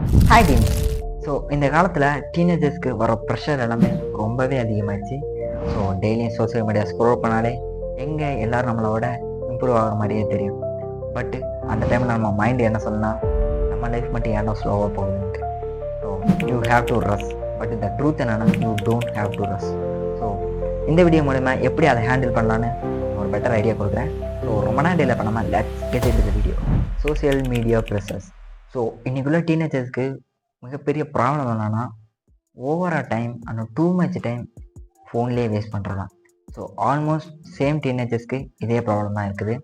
Hi teams. So இந்த காலத்தில் டீனேஜர்ஸ்க்கு வர ப்ரெஷர் எல்லாமே ரொம்பவே அதிகமாகிடுச்சு. ஸோ டெய்லியும் சோசியல் மீடியா ஸ்க்ரோல் பண்ணாலே எங்கே எல்லோரும் நம்மளோட இம்ப்ரூவ் ஆகிற மாதிரியே தெரியும். பட்டு அந்த டைமில் நம்ம மைண்டு என்ன சொல்லணும்னா, நம்ம லைஃப் மட்டும் ஏன்னா ஸ்லோவாக போகுதுன்ட்டு. So you have to rush. But இந்த ட்ரூத் என்னன்னா, you don't have to rush. So இந்த வீடியோ மூலமா எப்படி அதை ஹேண்டில் பண்ணலான்னு ஒரு பெட்டர் ஐடியா கொடுக்குறேன். ஸோ ரொம்ப நாள் டீல் பண்ணாமல் let's get into the video. Social media pressures. So இன்றைக்குள்ள டீனேஜர்ஸ்க்கு மிகப்பெரிய ப்ராப்ளம் என்னன்னா, ஓவராக டைம் அந்த டூ மச் டைம் ஃபோன்லேயே வேஸ்ட் பண்ணுறதான். ஸோ ஆல்மோஸ்ட் சேம் டீனேஜர்ஸ்க்கு இதே ப்ராப்ளம் தான் இருக்குது.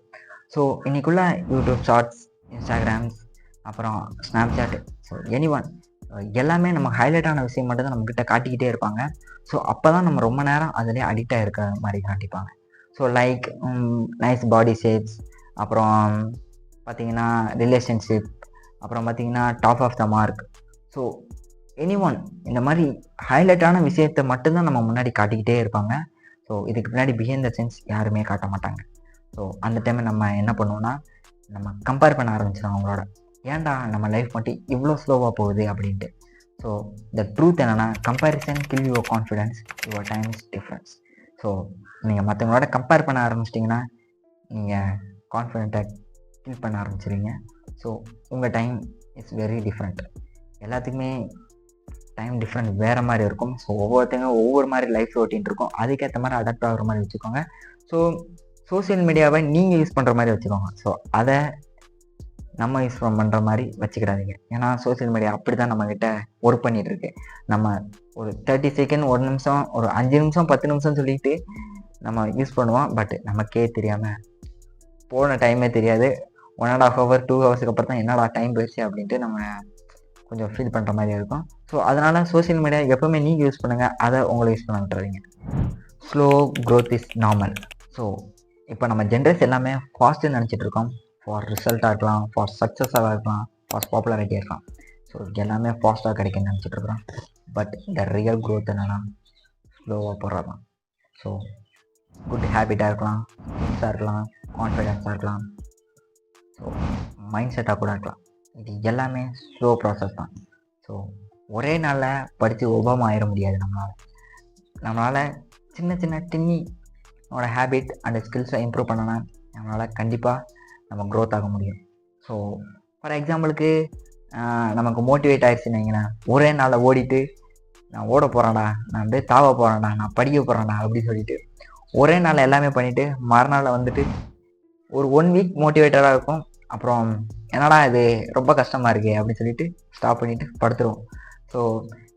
ஸோ இன்றைக்குள்ள யூடியூப் ஷார்ட்ஸ், இன்ஸ்டாகிராம்ஸ், அப்புறம் ஸ்னாப்சாட், ஸோ எனிஒன் எல்லாமே நம்ம ஹைலைட்டான விஷயம் மட்டும் தான் நம்மக்கிட்ட காட்டிக்கிட்டே இருப்பாங்க. ஸோ அப்போ தான் நம்ம ரொம்ப நேரம் அதிலே அடிக்ட் ஆகிருக்கிற மாதிரி காட்டிப்பாங்க. So like nice body shapes, அப்புறம் பார்த்திங்கன்னா ரிலேஷன்ஷிப், அப்புறம் பார்த்திங்கன்னா top of the mark. So anyone இந்த மாதிரி ஹைலைட்டான விஷயத்தை மட்டும்தான் நம்ம முன்னாடி காட்டிக்கிட்டே இருப்பாங்க. ஸோ இதுக்கு பின்னாடி பிஹைண்ட் த சீன்ஸ் யாருமே காட்ட மாட்டாங்க. ஸோ அந்த டைமில் நம்ம என்ன பண்ணுவோம்னா, நம்ம கம்பேர் பண்ண ஆரம்பிச்சிடும் அவங்களோட. ஏன்டா நம்ம லைஃப் மட்டும் இவ்வளோ ஸ்லோவாக போகுது அப்படின்ட்டு. ஸோ த ட்ரூத் என்னென்னா, comparison kill your confidence, your time is difference. So நீங்கள் மற்றவங்களோட கம்பேர் பண்ண ஆரம்பிச்சிட்டிங்கன்னா நீங்கள் கான்ஃபிடென்ட்டை கில் பண்ண ஆரம்பிச்சிடுவீங்க. ஸோ உங்கள் டைம் இஸ் வெரி டிஃப்ரெண்ட். எல்லாத்துக்குமே டைம் டிஃப்ரெண்ட் வேறு மாதிரி இருக்கும். ஸோ ஒவ்வொருத்தங்க ஒவ்வொரு மாதிரி லைஃப் ரொட்டீன் இருக்கும். அதுக்கேற்ற மாதிரி அடாப்ட் ஆகிற மாதிரி வச்சுக்கோங்க. ஸோ சோசியல் மீடியாவை நீங்கள் யூஸ் பண்ணுற மாதிரி வச்சுக்கோங்க. ஸோ அதை நம்ம யூஸ் பண்ணுற மாதிரி வச்சுக்கிடாதீங்க. ஏன்னா சோசியல் மீடியா அப்படி தான் நம்மக்கிட்ட ஒர்க் பண்ணிகிட்ருக்கு. நம்ம ஒரு 30 செகண்ட், 1 நிமிஷம், ஒரு 5 நிமிஷம், 10 நிமிஷம் சொல்லிட்டு நம்ம யூஸ் பண்ணுவோம். பட் நமக்கே தெரியாமல் போன டைமே தெரியாது. 1.5 hour 2 ஹவர்ஸுக்கு அப்புறம் தான் என்னடா டைம் போயிடுச்சு அப்படின்ட்டு நம்ம கொஞ்சம் ஃபீல் பண்ணுற மாதிரி இருக்கும். ஸோ அதனால் சோசியல் மீடியா எப்போவுமே நீங்கள் யூஸ் பண்ணுங்கள், அதை உங்களை யூஸ் பண்ண விட்டுறீங்க. Slow growth is normal. So இப்போ நம்ம ஜென்ரேஷன் எல்லாமே ஃபாஸ்ட்டுன்னு நினச்சிட்டு இருக்கோம். ஃபார் ரிசல்ட்டாக இருக்கலாம், ஃபார் சக்ஸஸாக இருக்கலாம், ஃபார் பாப்புலாரிட்டியாக இருக்கலாம். ஸோ எல்லாமே ஃபாஸ்ட்டாக கிடைக்குன்னு நினச்சிட்டு இருக்கிறோம். பட் இந்த ரியல் க்ரோத் என்னென்னா ஸ்லோவாக போகிறது தான். ஸோ குட் ஹேபிட்டாக இருக்கலாம், ஸ்கில்ஸாக இருக்கலாம், கான்ஃபிடென்ஸாக இருக்கலாம், ஸோ மைண்ட் செட்டாக கூட இருக்கலாம். இது எல்லாமே ஸ்லோ ப்ராசஸ் தான். ஸோ ஒரே நாளில் படித்து ஒபாமா ஆயிட முடியாது. நம்மளால் சின்ன சின்ன டின்னியோட ஹேபிட் அண்ட் ஸ்கில்ஸை இம்ப்ரூவ் பண்ணனா நம்மளால் கண்டிப்பாக நம்ம க்ரோத் ஆக முடியும். ஸோ ஃபார் எக்ஸாம்பிளுக்கு நமக்கு மோட்டிவேட் ஆகிடுச்சுன்னு வைங்களேன், ஒரே நாளில் ஓடிட்டு நான் ஓட போகிறேன்டா, நான் அப்படியே தாவ போகிறேன்டா, நான் படிக்க போகிறேன்டா அப்படின்னு சொல்லிட்டு ஒரே நாளில் எல்லாமே பண்ணிவிட்டு மறுநாள் வந்துட்டு ஒரு 1 வீக் மோட்டிவேட்டடாக இருக்கும். அப்புறம் என்னடா இது ரொம்ப கஷ்டமாக இருக்கே அப்படின்னு சொல்லிட்டு ஸ்டாப் பண்ணிவிட்டு படுத்துருவோம். ஸோ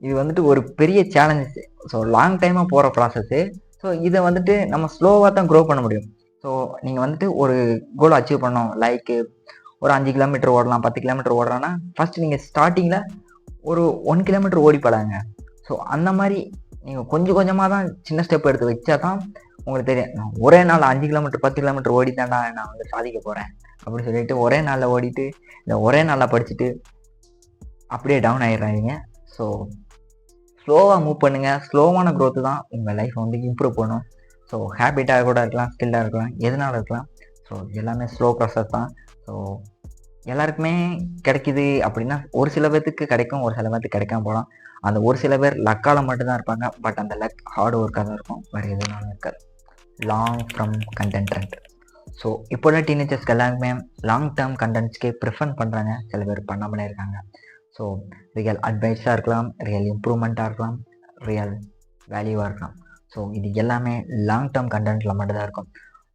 இது வந்துட்டு ஒரு பெரிய சேலஞ்சஸ். ஸோ லாங் டைமாக போகிற ப்ராசஸ்ஸு. ஸோ இதை வந்துட்டு நம்ம ஸ்லோவாக தான் க்ரோ பண்ண முடியும். ஸோ நீங்கள் வந்துட்டு ஒரு கோல் அச்சீவ் பண்ணோம், லைக்கு ஒரு 5 கிலோமீட்டர் ஓடலாம், 10 கிலோமீட்டர் ஓடுறோன்னா ஃபஸ்ட்டு நீங்கள் ஸ்டார்டிங்கில் ஒரு 1 கிலோமீட்டர் ஓடி பழங்க. ஸோ அந்த மாதிரி நீங்கள் கொஞ்சம் கொஞ்சமாக தான் சின்ன ஸ்டெப் எடுத்து வச்சா தான் உங்களுக்கு தெரியும். நான் ஒரே நாள் 5 கிலோமீட்டர் 10 கிலோமீட்டர் ஓடி தாண்டா நான் வந்து சாதிக்க போகிறேன் அப்படின்னு சொல்லிட்டு ஒரே நாளில் ஓடிட்டு இல்லை ஒரே நாளில் படிச்சுட்டு அப்படியே டவுன் ஆகிடுறாங்க. ஸோ ஸ்லோவாக மூவ் பண்ணுங்கள். ஸ்லோவான க்ரோத்து தான் உங்கள் லைஃப்பை வந்து இம்ப்ரூவ் பண்ணும். ஸோ ஹேபிட்டாக கூட இருக்கலாம், ஸ்கில்லாக இருக்கலாம், எதனால இருக்கலாம். ஸோ எல்லாமே ஸ்லோ ப்ராசஸ் தான். ஸோ எல்லாருக்குமே கிடைக்கிது அப்படின்னா ஒரு சில பேர்த்துக்கு கிடைக்கும், ஒரு சில பேர்த்துக்கு கிடைக்காம போகலாம். அந்த ஒரு சில பேர் லக்கால் மட்டும்தான் இருப்பாங்க. பட் அந்த லக் ஹார்ட் ஒர்க்காக தான் இருக்கும், வேறு எதுனாலும் இருக்காது. Long form content trend. So இப்போல டீனேஜர்ஸ்க்கு எல்லாருமே லாங் டேர்ம் கண்டென்ட்ஸ்க்கே ப்ரிஃபர் பண்ணுறாங்க, சில பேர் பண்ணாமலே இருக்காங்க. ஸோ ரியல் அட்வைஸாக இருக்கலாம், ரியல் இம்ப்ரூவ்மெண்ட்டாக இருக்கலாம், ரியல் வேல்யூவாக இருக்கலாம். ஸோ இது எல்லாமே லாங் டேர்ம் கண்டென்ட்டில் மட்டும்தான் இருக்கும்.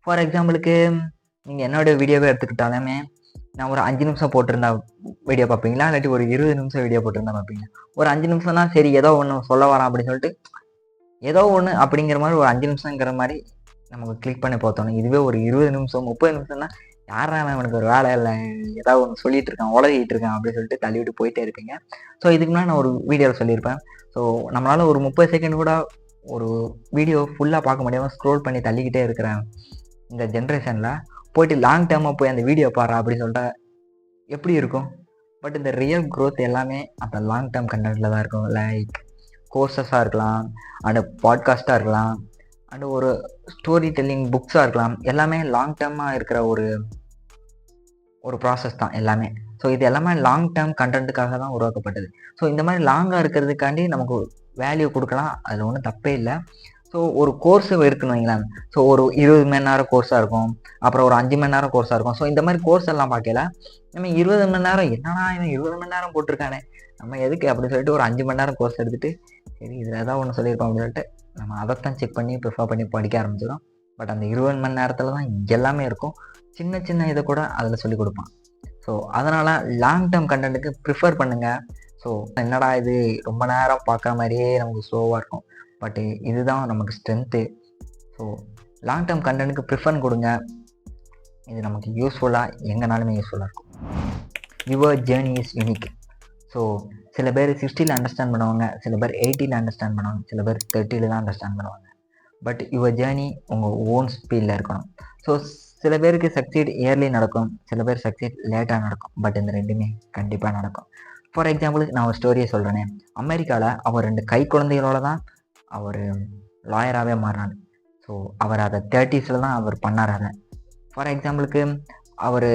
ஃபார் எக்ஸாம்பிளுக்கு நீங்கள் என்னோடய வீடியோவே எடுத்துக்கிட்டாலுமே நான் ஒரு 5 நிமிஷம் போட்டிருந்தா வீடியோ பார்ப்பீங்களா, இல்லாட்டி ஒரு 20 நிமிஷம் வீடியோ போட்டிருந்தா பார்ப்பீங்க. ஒரு 5 நிமிஷம் தான் சரி ஏதோ ஒன்று சொல்ல வரான் அப்படின்னு சொல்லிட்டு ஏதோ ஒன்று அப்படிங்கிற மாதிரி ஒரு 5 நிமிஷங்கிற மாதிரி நமக்கு கிளிக் பண்ணி பார்த்தோம். இதுவே ஒரு 20 நிமிஷம் 30 நிமிஷம்னா யாராவது அவனுக்கு ஒரு வேலை இல்லை, ஏதாவது ஒன்று சொல்லிட்டு இருக்கான், உலகிட்டு இருக்கான் அப்படின்னு சொல்லிட்டு தள்ளிவிட்டு போயிட்டே இருப்பீங்க. ஸோ இதுக்கு முன்னாடி நான் ஒரு வீடியோவில் சொல்லியிருப்பேன். ஸோ நம்மளால் ஒரு 30 செகண்ட் கூட ஒரு வீடியோ ஃபுல்லாக பார்க்க முடியாமல் ஸ்க்ரோல் பண்ணி தள்ளிக்கிட்டே இருக்கிறேன். இந்த ஜென்ரேஷனில் போயிட்டு லாங் டேர்மாக போய் அந்த வீடியோ பாரு அப்படின்னு சொல்லிட்டு எப்படி இருக்கும். பட் இந்த ரியல் க்ரோத் எல்லாமே அந்த லாங் டேர்ம் கண்டென்ட்டில் தான் இருக்கும். லைக் கோர்சஸாக இருக்கலாம், அண்ட் பாட்காஸ்ட்டாக இருக்கலாம், அண்ட் ஒரு ஸ்டோரி டெல்லிங் புக்ஸாக இருக்கலாம். எல்லாமே லாங் டேர்மாக இருக்கிற ஒரு ப்ராசஸ் தான் எல்லாமே. ஸோ இது எல்லாமே லாங் டேர்ம் கண்டென்ட்டுக்காக தான் உருவாக்கப்பட்டது. ஸோ இந்த மாதிரி லாங்காக இருக்கிறதுக்காண்டி நமக்கு வேல்யூ கொடுக்கலாம், அதில் ஒன்றும் தப்பே இல்லை. ஸோ ஒரு கோர்ஸ் இருக்குன்னு வைங்களேன். ஸோ ஒரு 20 மணி நேரம் கோர்ஸாக இருக்கும், அப்புறம் ஒரு 5 மணி நேரம் கோர்ஸாக இருக்கும். ஸோ இந்த மாதிரி கோர்ஸ் எல்லாம் பார்க்கல நம்ம 20 மணி நேரம், என்னடா இவன் 20 மணி நேரம் போட்டிருக்கானே, நம்ம எதுக்கு அப்படின்னு சொல்லிட்டு ஒரு 5 மணி நேரம் கோர்ஸ் எடுத்துகிட்டு சரி இதில் ஏதாவது ஒன்று சொல்லியிருக்கோம் அப்படின்னு சொல்லிட்டு நம்ம அதைத்தான் செக் பண்ணி ப்ரிஃபர் பண்ணி படிக்க ஆரம்பிச்சிடும். பட் அந்த 20 மணி நேரத்தில் தான் எல்லாமே இருக்கும். சின்ன சின்ன இதை கூட அதில் சொல்லிக் கொடுப்பான். ஸோ அதனால் லாங் டேர்ம் கண்டென்ட்டுக்கு ப்ரிஃபர் பண்ணுங்கள். ஸோ என்னடா இது ரொம்ப நேரம் பார்க்குற மாதிரியே நமக்கு ஸ்லோவாக இருக்கும், பட் இதுதான் நமக்கு ஸ்ட்ரென்த்து. ஸோ லாங் டேர்ம் கண்டென்ட்டுக்கு ப்ரிஃபர் கொடுங்க. இது நமக்கு யூஸ்ஃபுல்லாக எங்கேனாலுமே யூஸ்ஃபுல்லாக இருக்கும். Your journey is unique. So சில பேர் 60ல் அண்டர்ஸ்டாண்ட் பண்ணுவாங்க, சில பேர் 80ல் அண்டர்ஸ்டாண்ட் பண்ணுவாங்க, சில பேர் 30ல் தான் அண்டர்ஸ்டாண்ட் பண்ணுவாங்க. பட் யுவர் ஜேர்னி உங்கள் ஓன் ஸ்பீடில் இருக்கணும். ஸோ சில பேருக்கு சக்சீட் இயர்லி நடக்கும், சில பேர் சக்சீட் லேட்டாக நடக்கும். பட் இந்த ரெண்டுமே கண்டிப்பாக நடக்கும். ஃபார் எக்ஸாம்பிளுக்கு நான் ஒரு ஸ்டோரியை சொல்கிறேனே. அமெரிக்காவில் அவர் 2 கை குழந்தைகளோட தான் அவர் லாயராகவே மாறினார். ஸோ அவர் அதை 30ஸ்ல தான் அவர் பண்ணார். அதை ஃபார் எக்ஸாம்பிளுக்கு அவர்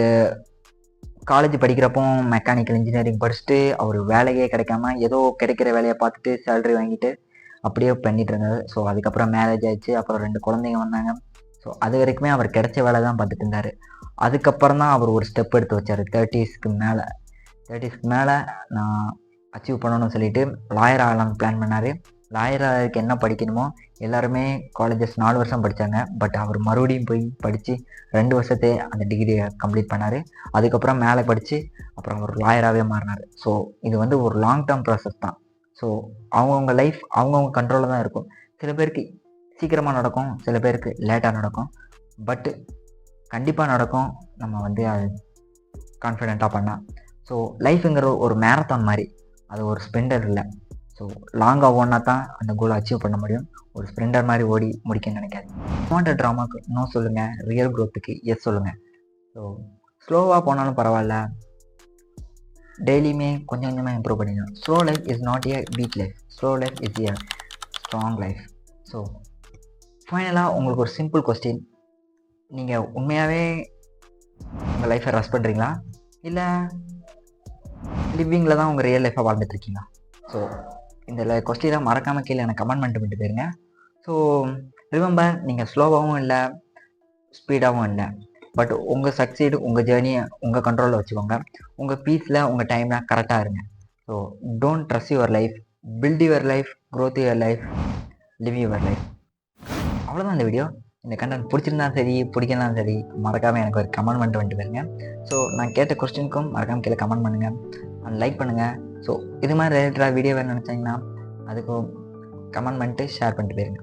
காலேஜ் படிக்கிறப்போ மெக்கானிக்கல் இன்ஜினியரிங் படிச்சுட்டு அவர் வேலையே கிடைக்காம ஏதோ கிடைக்கிற வேலையை பார்த்துட்டு சேலரி வாங்கிட்டு அப்படியே பண்ணிட்டு இருந்தார். ஸோ அதுக்கப்புறம் மேரேஜ் ஆயிடுச்சு, அப்புறம் 2 குழந்தைங்க வந்தாங்க. ஸோ அது வரைக்குமே அவர் கிடைச்ச வேலை தான் பார்த்துட்டு இருந்தார். அதுக்கப்புறம் தான் அவர் ஒரு ஸ்டெப் எடுத்து வச்சார். 30ஸ்க்கு மேலே நான் அச்சீவ் பண்ணணும்னு சொல்லிட்டு லாயர் ஆகலாம்னு பிளான் பண்ணார். லாயராக என்ன படிக்கணுமோ எல்லாருமே காலேஜஸ் 4 வருஷம் படித்தாங்க. பட் அவர் மறுபடியும் போய் படித்து 2 வருஷத்தே அந்த டிகிரியை கம்ப்ளீட் பண்ணார். அதுக்கப்புறம் மேலே படித்து அப்புறம் ஒரு லாயராகவே மாறினார். ஸோ இது வந்து ஒரு லாங் டேர்ம் ப்ராசஸ் தான். ஸோ அவங்கவுங்க லைஃப் அவங்கவுங்க கண்ட்ரோலில் தான் இருக்கும். சில பேருக்கு சீக்கிரமாக நடக்கும், சில பேருக்கு லேட்டாக நடக்கும். பட்டு கண்டிப்பாக நடக்கும், நம்ம வந்து அது கான்ஃபிடெண்ட்டாக பண்ணால். ஸோ லைஃபுங்கிற ஒரு மேரத்தான் மாதிரி, அது ஒரு ஸ்பெண்டர் இல்லை. ஸோ லாங்காக ஓடினா தான் அந்த கோலை அச்சீவ் பண்ண முடியும். ஒரு ஸ்ப்ரிண்டர் மாதிரி ஓடி முடிக்கணும்னு நினைக்காது. வாண்டட் ட்ராமாக்கு நோ சொல்லுங்கள், ரியல் க்ரோத்துக்கு எஸ் சொல்லுங்கள். ஸோ ஸ்லோவாக போனாலும் பரவாயில்ல, டெய்லியுமே கொஞ்சம் கொஞ்சமாக இம்ப்ரூவ் பண்ணிக்கணும். Slow life is not a week life, slow life is a strong life. So ஃபைனலாக உங்களுக்கு ஒரு சிம்பிள் கொஸ்டின். நீங்கள் உண்மையாகவே உங்கள் லைஃப்பை ரெஸ்ட் பண்ணுறீங்களா, இல்லை லிவிங்கில் தான் உங்கள் ரியல் லைஃப்பை வாழ்ந்துட்டுருக்கீங்களா? ஸோ இந்த கொஸ்டினை மறக்காமல் கீழே எனக்கு கமெண்ட் பண்ணிட்டு போயிருங்க. ஸோ ரிமெம்பர், நீங்கள் ஸ்லோவாகவும் இல்லை ஸ்பீடாகவும் இல்லை, பட் உங்கள் சக்சீடு உங்கள் ஜேர்னியை உங்கள் கண்ட்ரோலில் வச்சுக்கோங்க. உங்கள் பீஸில் உங்கள் டைமில் கரெக்டாக இருங்க. So don't trust your life, build your life, growth your life, live your life. அவ்வளோதான் இந்த வீடியோ. இந்த கண்டென்ட் பிடிச்சிருந்தாலும் சரி பிடிக்கலாம் சரி, மறக்காமல் எனக்கு ஒரு கமெண்ட் பண்ணிட்டு போயிருங்க. ஸோ நான் கேட்ட கொஸ்டினுக்கும் மறக்காமல் கீழே கமெண்ட் பண்ணுங்கள் அண்ட் லைக் பண்ணுங்கள். ஸோ இது மாதிரி ரிலேட்டடாக வீடியோ வேறு நினச்சிங்கன்னா அதுக்கும் கமெண்ட் பண்ணிட்டு ஷேர் பண்ணிட்டு போயிருங்க.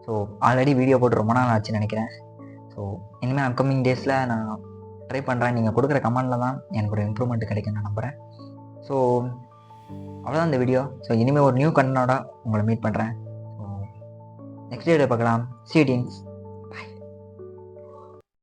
ஸோ ஆல்ரெடி வீடியோ போட்டு ரொம்ப நாள் ஆச்சுன்னு நினைக்கிறேன். ஸோ இனிமேல் அப்கமிங் டேஸில் நான் ட்ரை பண்ணுறேன். நீங்கள் கொடுக்குற கமெண்டில் தான் எனக்கு ஒரு இம்ப்ரூவ்மெண்ட் கிடைக்கும் நான் நம்புகிறேன். ஸோ அவ்வளோதான் இந்த வீடியோ. ஸோ இனிமேல் ஒரு நியூ கண்டனோட உங்களை மீட் பண்ணுறேன். ஸோ நெக்ஸ்ட் வீடியோ பார்க்கலாம். சீடின்ஸ்.